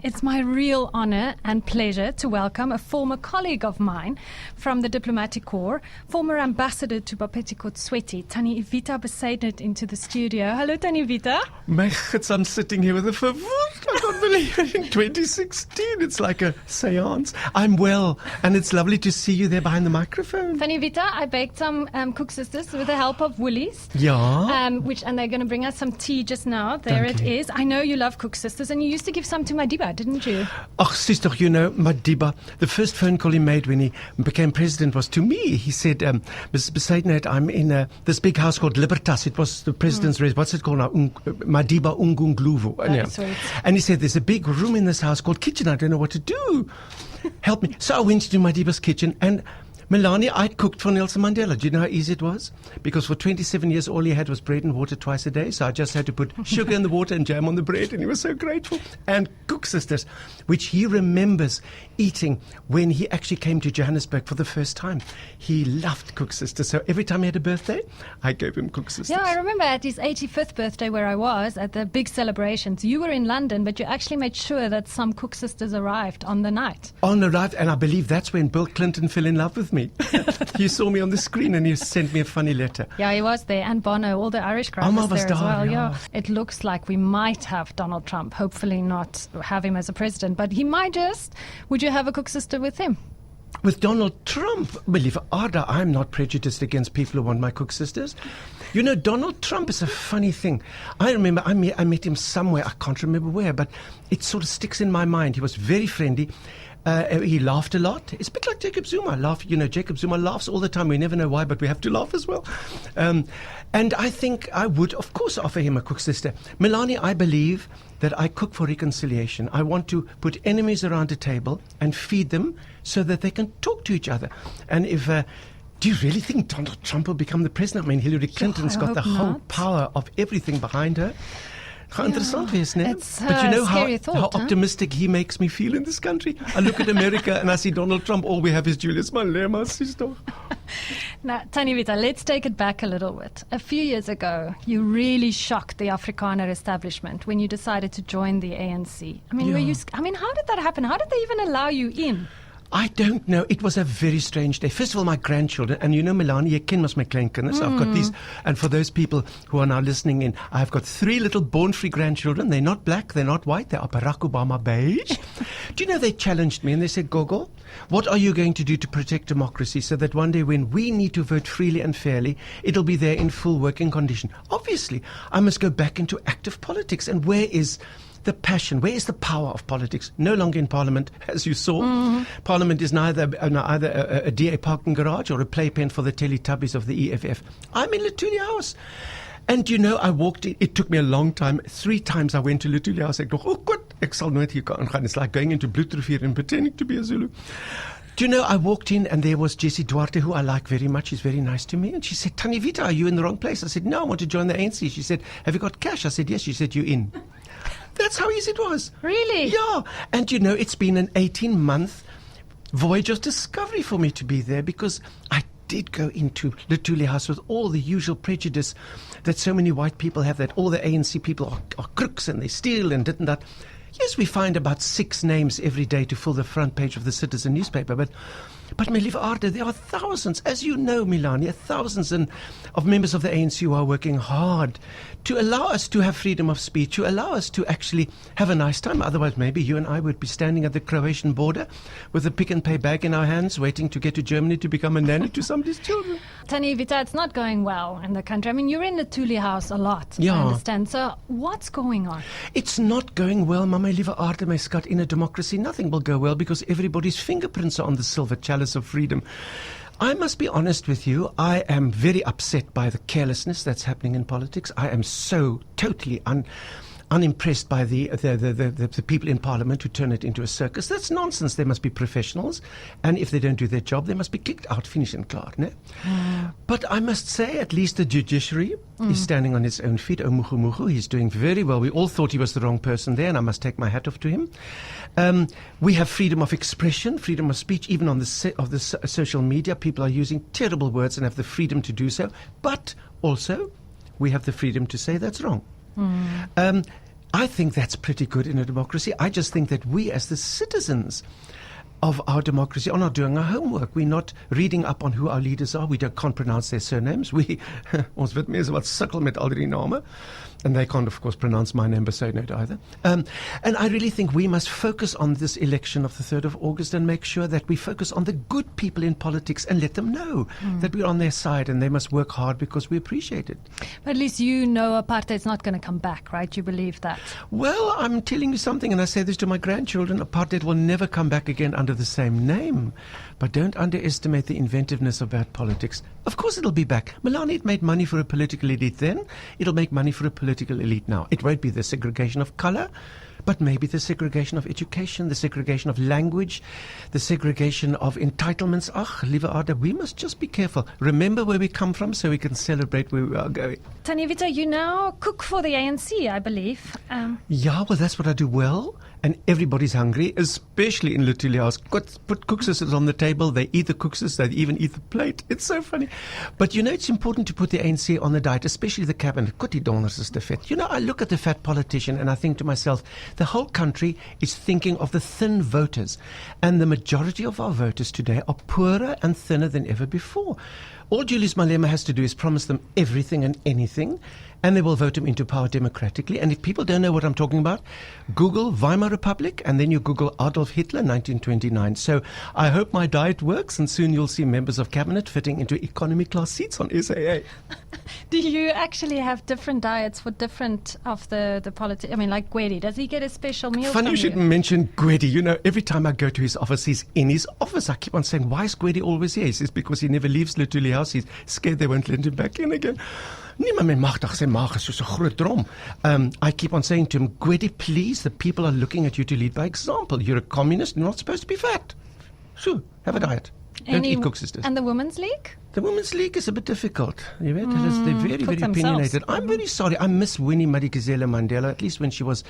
It's my real honor and pleasure to welcome a former colleague of mine from the Diplomatic Corps, former ambassador to Bapeti Kotsweti, Tannie Evita Bezuidenhout, into the studio. Hello, Tannie Evita. My gods, I'm sitting here with a Verwoerd. I can't believe it. In 2016, it's like a seance. I'm well, and it's lovely to see you there behind the microphone. Tannie Evita, I baked some Cook Sisters with the help of Woolies. Yeah. And they're going to bring us some tea just now. There Thank it you. is. I know you love Cook Sisters, and you used to give some to Madiba, didn't you? Oh, sister, you know, Madiba, the first phone call he made when he became president was to me. He said, Mrs. Bezuidenhout, I'm in this big house called Libertas. It was the president's race. What's it called now? Madiba Ungungluvu. Sweet. And he said, there's a big room in this house called kitchen. I don't know what to do. Help me. So I went to Madiba's kitchen, and Melanie, I'd cooked for Nelson Mandela. Do you know how easy it was? Because for 27 years, all he had was bread and water twice a day. So I just had to put sugar in the water and jam on the bread, and he was so grateful. And Cook Sisters, which he remembers eating when he actually came to Johannesburg for the first time. He loved Cook Sisters. So every time he had a birthday, I gave him Cook Sisters. Yeah, I remember at his 85th birthday where I was at the big celebrations. You were in London, but you actually made sure that some Cook Sisters arrived on the night. On the right, and I believe that's when Bill Clinton fell in love with me. He saw me on the screen and he sent me a funny letter. Yeah, he was there. And Bono, all the Irish crowd was there as well. Yeah. It looks like we might have Donald Trump, hopefully not have him as a president, but he might just. Would you have a Cook Sister with him? With Donald Trump? Believe Arda, I'm not prejudiced against people who want my Cook Sisters. You know, Donald Trump is a funny thing. I remember I met him somewhere, I can't remember where, but it sort of sticks in my mind. He was very friendly. He laughed a lot. It's a bit like Jacob Zuma. Jacob Zuma laughs all the time. We never know why, but we have to laugh as well. And I think I would, of course, offer him a Cook Sister. Melanie, I believe that I cook for reconciliation. I want to put enemies around a table and feed them so that they can talk to each other. And if... do you really think Donald Trump will become the president? I mean, Hillary Clinton's got the whole power of everything behind her. How interessant wees, ne? But you know how optimistic he makes me feel in this country. I look at America and I see Donald Trump. All we have is Julius Malema, sister. Now, Tannie Evita, let's take it back a little bit. A few years ago, you really shocked the Afrikaner establishment when you decided to join the ANC. I mean, how did that happen? How did they even allow you in? I don't know. It was a very strange day. First of all, my grandchildren, and you know, Melanie, you ken mos my kleinkinders. I've got these, and for those people who are now listening in, I've got 3 little born-free grandchildren. They're not black, they're not white, they are Barack Obama beige. Do you know, they challenged me and they said, Gogo, what are you going to do to protect democracy so that one day when we need to vote freely and fairly, it'll be there in full working condition? Obviously, I must go back into active politics. And where is the passion? Where is the power of politics? No longer in Parliament, as you saw. Parliament is either a DA parking garage or a playpen for the Teletubbies of the EFF. I'm in Litulia House. And you know, I walked in. It took me a long time. 3 times I went to Litulia House. I thought, oh, God, ek sal nooit hier kan gaan. It's like going into Bloedrivier and pretending to be a Zulu. Do you know, I walked in and there was Jessie Duarte, who I like very much. She's very nice to me. And she said, Tannie Evita, are you in the wrong place? I said, no, I want to join the ANC. She said, have you got cash? I said, yes. She said, you're in. That's how easy it was. Really? Yeah. And you know, it's been an 18-month voyage of discovery for me to be there, because I did go into Litulia House with all the usual prejudice that so many white people have, that all the ANC people are crooks and they steal and didn't that. Yes, we find about 6 names every day to fill the front page of the Citizen newspaper, but my lieve Arda, there are thousands, as you know, Melania, thousands of members of the ANC who are working hard to allow us to have freedom of speech, to allow us to actually have a nice time. Otherwise, maybe you and I would be standing at the Croatian border with a pick and pay bag in our hands, waiting to get to Germany to become a nanny to somebody's children. Tannie Evita, it's not going well in the country. I mean, you're in the Thule House a lot, I understand. So what's going on? It's not going well, Mama lieve Arda, my skat. In a democracy, nothing will go well because everybody's fingerprints are on the silver chalice of freedom. I must be honest with you, I am very upset by the carelessness that's happening in politics. I am so totally unimpressed by the people in Parliament who turn it into a circus. That's nonsense. They must be professionals, and if they don't do their job, they must be kicked out, finish and klaar. Ne? But I must say, at least the judiciary is standing on its own feet. Mugu, he's doing very well. We all thought he was the wrong person there, and I must take my hat off to him. We have freedom of expression, freedom of speech, even on the social media. People are using terrible words and have the freedom to do so. But also, we have the freedom to say that's wrong. I think that's pretty good in a democracy. I just think that we as the citizens of our democracy are not doing our homework. We're not reading up on who our leaders are. Can't pronounce their surnames. Ons weet mense wat sukkel met al die name. And they can't, of course, pronounce my name Bezuidenhout either. And I really think we must focus on this election of the 3rd of August and make sure that we focus on the good people in politics and let them know that we're on their side and they must work hard because we appreciate it. But at least you know apartheid's not going to come back, right? You believe that? Well, I'm telling you something, and I say this to my grandchildren, apartheid will never come back again under the same name. But don't underestimate the inventiveness of bad politics. Of course it'll be back. Melanie, it made money for a political elite then. It'll make money for a political elite now. It won't be the segregation of color, but maybe the segregation of education, the segregation of language, the segregation of entitlements. Ach, lieve Ada, we must just be careful. Remember where we come from so we can celebrate where we are going. Tannie Evita, you now cook for the ANC, I believe. Yeah, well, that's what I do well. And everybody's hungry, especially in Redi Tlhabi's. Put koekses on the table. They eat the koekses. They even eat the plate. It's so funny. But, it's important to put the ANC on the diet, especially the cabinet. Kotie donders is te vet. I look at the fat politician and I think to myself, the whole country is thinking of the thin voters. And the majority of our voters today are poorer and thinner than ever before. All Julius Malema has to do is promise them everything and anything, and they will vote him into power democratically. And if people don't know what I'm talking about, Google Weimar Republic, and then you Google Adolf Hitler, 1929. So I hope my diet works, and soon you'll see members of cabinet fitting into economy class seats on SAA. Do you actually have different diets for different of the politics? I mean, like Gwedi, does he get a special meal Funny from you should mention Gwedi. Every time I go to his office, he's in his office. I keep on saying, why is Gwedi always here? He says, because he never leaves Redi Tlhabi's house. He's scared they won't let him back in again. Niemand meer magtig, sy maag is soos 'n groot drom. I keep on saying to him, Gwedi, please, the people are looking at you to lead by example. You're a communist, you're not supposed to be fat. So, have a diet. Don't eat koeksisters. And the Women's League? The Women's League is a bit difficult. They're very, very opinionated. I'm very sorry. I miss Winnie Madikizela Mandela, at least when she was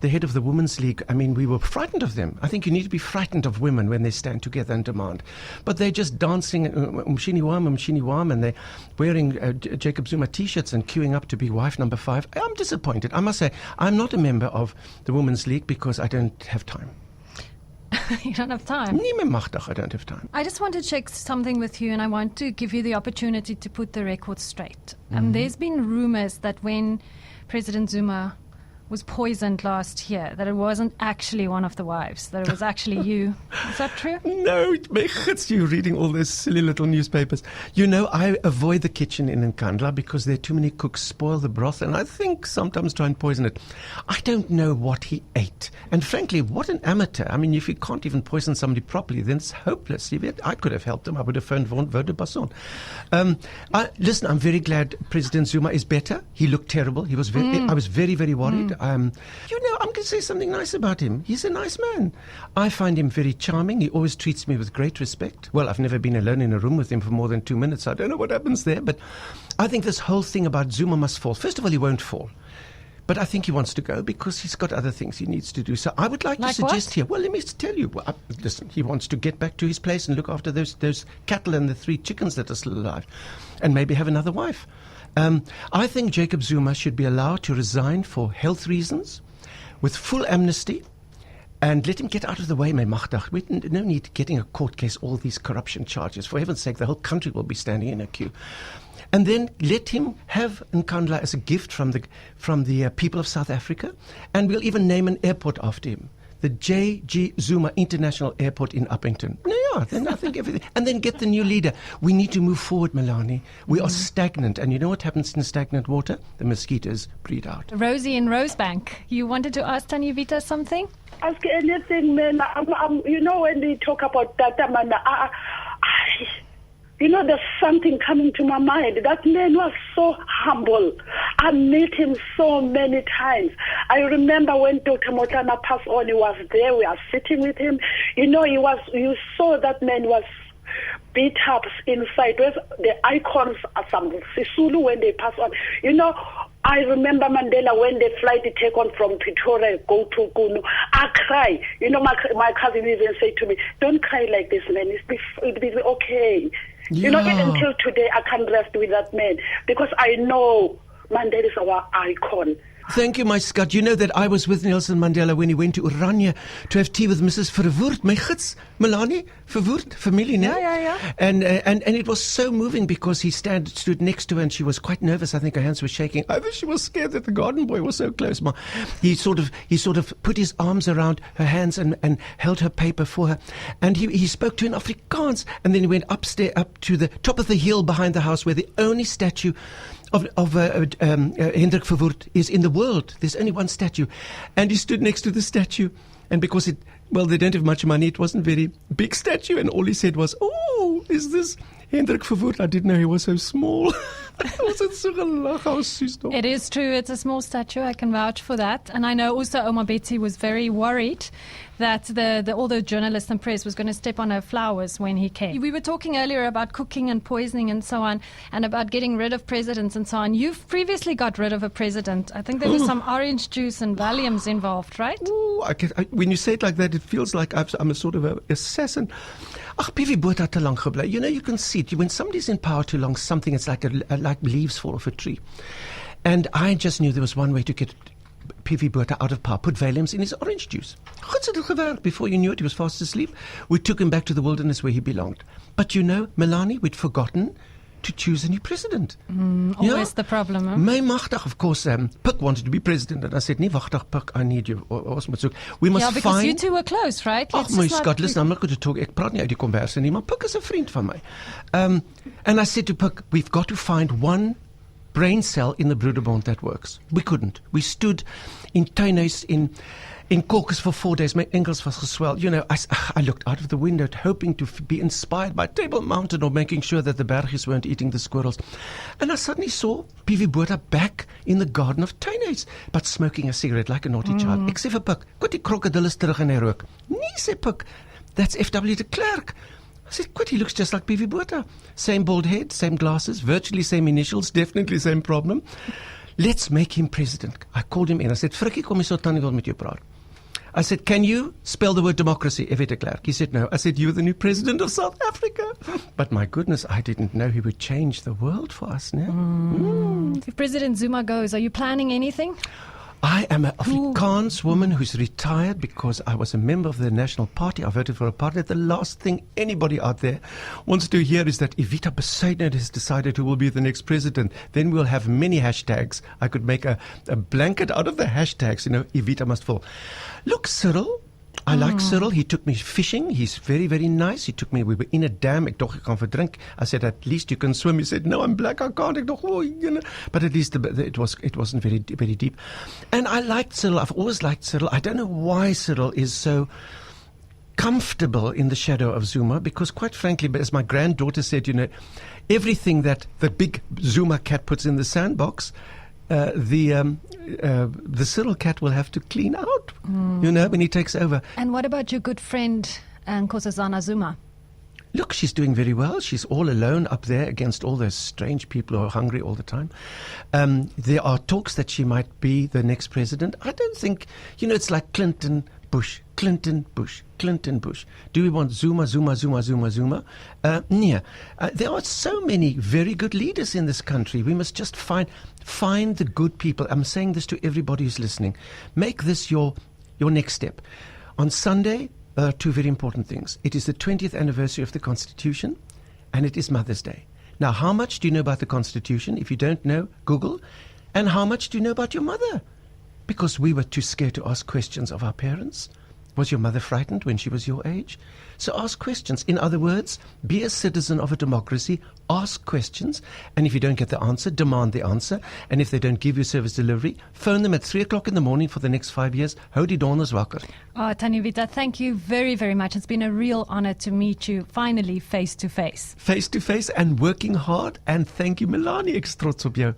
the head of the Women's League. I mean, we were frightened of them. I think you need to be frightened of women when they stand together and demand. But they're just dancing, Umshini and they're wearing Jacob Zuma T-shirts and queuing up to be wife number 5. I'm disappointed. I must say, I'm not a member of the Women's League because I don't have time. You don't have time. I don't have time. I just want to check something with you, and I want to give you the opportunity to put the record straight. There's been rumors that when President Zuma was poisoned last year, that it wasn't actually one of the wives, that it was actually you. Is that true? No, it's you reading all those silly little newspapers. I avoid the kitchen in Nkandla because there are too many cooks spoil the broth, and I think sometimes try and poison it. I don't know what he ate. And frankly, what an amateur. I mean, if you can't even poison somebody properly, then it's hopeless. I could have helped him. I would have phoned Vode Basson. Listen, I'm very glad President Zuma is better. He looked terrible. I was very, very worried. I'm going to say something nice about him. He's a nice man. I find him very charming. He always treats me with great respect. Well, I've never been alone in a room with him for more than 2 minutes. I don't know what happens there, but I think this whole thing about Zuma must fall. First of all, he won't fall. But I think he wants to go because he's got other things he needs to do. So I would like to suggest here, well, let me tell you. Listen, he wants to get back to his place and look after those cattle and the 3 chickens that are still alive and maybe have another wife. I think Jacob Zuma should be allowed to resign for health reasons with full amnesty and let him get out of the way, machtig. No need getting a court case, all these corruption charges. For heaven's sake, the whole country will be standing in a queue. And then let him have Nkandla as a gift from the people of South Africa, and we'll even name an airport after him. The J.G. Zuma International Airport in Uppington. Then I think everything. And then get the new leader. We need to move forward, Melanie. We are stagnant. And you know what happens in stagnant water? The mosquitoes breed out. Rosie in Rosebank, you wanted to ask Tannie Evita something? Ask anything, man. When they talk about that, man, there's something coming to my mind. That man was so humble. I met him so many times. I remember when Dr. Motlana passed on, he was there. We are sitting with him. You saw that man was beat up inside. The icons are some Sisulu when they pass on. I remember Mandela when the flight take on from Pretoria, go to Kunu. I cry. My cousin even said to me, don't cry like this, man. It'll be okay. Yeah. Even till today, I can't rest with that man because I know Mandela is our icon. Thank you, my Scott. You know that I was with Nelson Mandela when he went to Oranje to have tea with Mrs. Verwoerd, my gids, Melanie Verwoerd, familie, no? Yeah. And it was so moving because he stood next to her and she was quite nervous. I think her hands were shaking. I think she was scared that the garden boy was so close. He sort of put his arms around her hands and held her paper for her. And he spoke to her in Afrikaans. And then he went upstairs up to the top of the hill behind the house where the only statue of Hendrik Verwoerd is in the world. There's only one statue. And he stood next to the statue. And because they don't have much money, it wasn't a very big statue. And all he said was, "Oh, is this Hendrik Verwoerd?" I didn't know he was so small. It is true. It's a small statue. I can vouch for that. And I know also Oma Betty was very worried that all the journalists and press was going to step on her flowers when he came. We were talking earlier about cooking and poisoning and so on, and about getting rid of presidents and so on. You've previously got rid of a president. I think there was some orange juice and Valiums involved, right? Ooh, when you say it like that, it feels like I'm a sort of an assassin. Ach, PV Botha te lang gebly. You know, you can see it. When somebody's in power too long, something, it's like leaves fall off a tree. And I just knew there was one way to get PV Botha out of power. Put Valiums in his orange juice. Before you knew it, he was fast asleep. We took him back to the wilderness where he belonged. But you know, Melanie, we'd forgotten to choose a new president. Always the problem, huh? My magtig, of course, Pik wanted to be president. And I said, nee, wachtig, Pik, I need you. We must because find... you two were close, right? Ach, my Scott, listen, I'm not going to talk. Ek praat nie uit die kombers nie, maar Pik is 'n vriend van my. And I said to Pik, we've got to find one brain cell in the Broederbond that works. We couldn't. We stood in tuinhuis in caucus for 4 days. My ankles was geswel. You know, I looked out of the window hoping to be inspired by Table Mountain or making sure that the bergies weren't eating the squirrels. And I suddenly saw PV Botha back in the garden of tuinhuis, but smoking a cigarette like a naughty child. Ek sê vir Pik, "Kwat die krokodil is terug in hy rook." Nee, sê Pik, "That's F.W. de Klerk." I said, "Quit, he looks just like PV Botha. Same bald head, same glasses, virtually same initials, definitely same problem. Let's make him president." I called him in. I said, "Frikkie, kom hier so tannie wil met jou praat." I said, "Can you spell the word democracy, Evita Bezuidenhout?" He said, "No." I said, "You're the new president of South Africa." But my goodness, I didn't know he would change the world for us now. If President Zuma goes, are you planning anything? I am an Afrikaans woman who's retired because I was a member of the National Party. I voted for a party. The last thing anybody out there wants to hear is that Evita Bezuidenhout has decided who will be the next president. Then we'll have many hashtags. I could make a blanket out of the hashtags, you know, Evita must fall. Look, Cyril, I like Cyril. He took me fishing. He's very, very nice. We were in a dam. Ek dog ek gaan verdrink. I said, "At least you can swim." He said, "No, I'm black. I can't." Ek dog, "Oh, you know." But at least it wasn't very, very deep. And I liked Cyril. I've always liked Cyril. I don't know why Cyril is so comfortable in the shadow of Zuma, because quite frankly, as my granddaughter said, you know, everything that the big Zuma cat puts in the sandbox, the Cyril cat will have to clean out, you know, when he takes over. And what about your good friend, Nkosazana Zuma? Look, she's doing very well. She's all alone up there against all those strange people who are hungry all the time. There are talks that she might be the next president. I don't think, you know, it's like Clinton, Bush, Clinton, Bush, Clinton, Bush. Do we want Zuma? Nee. There are so many very good leaders in this country. We must just find the good people. I'm saying this to everybody who's listening. Make this your next step. On Sunday, there are two very important things. It is the 20th anniversary of the Constitution, and it is Mother's Day. Now, how much do you know about the Constitution? If you don't know, Google. And how much do you know about your mother? Because we were too scared to ask questions of our parents. Was your mother frightened when she was your age? So ask questions. In other words, be a citizen of a democracy, ask questions, and if you don't get the answer, demand the answer. And if they don't give you service delivery, phone them at 3 o'clock in the morning for the next 5 years. Hou die donders wakker. Oh, Tannie Evita, thank you very, very much. It's been a real honor to meet you finally face to face. Face to face and working hard. And thank you, Melanie. Ek's trots op jou.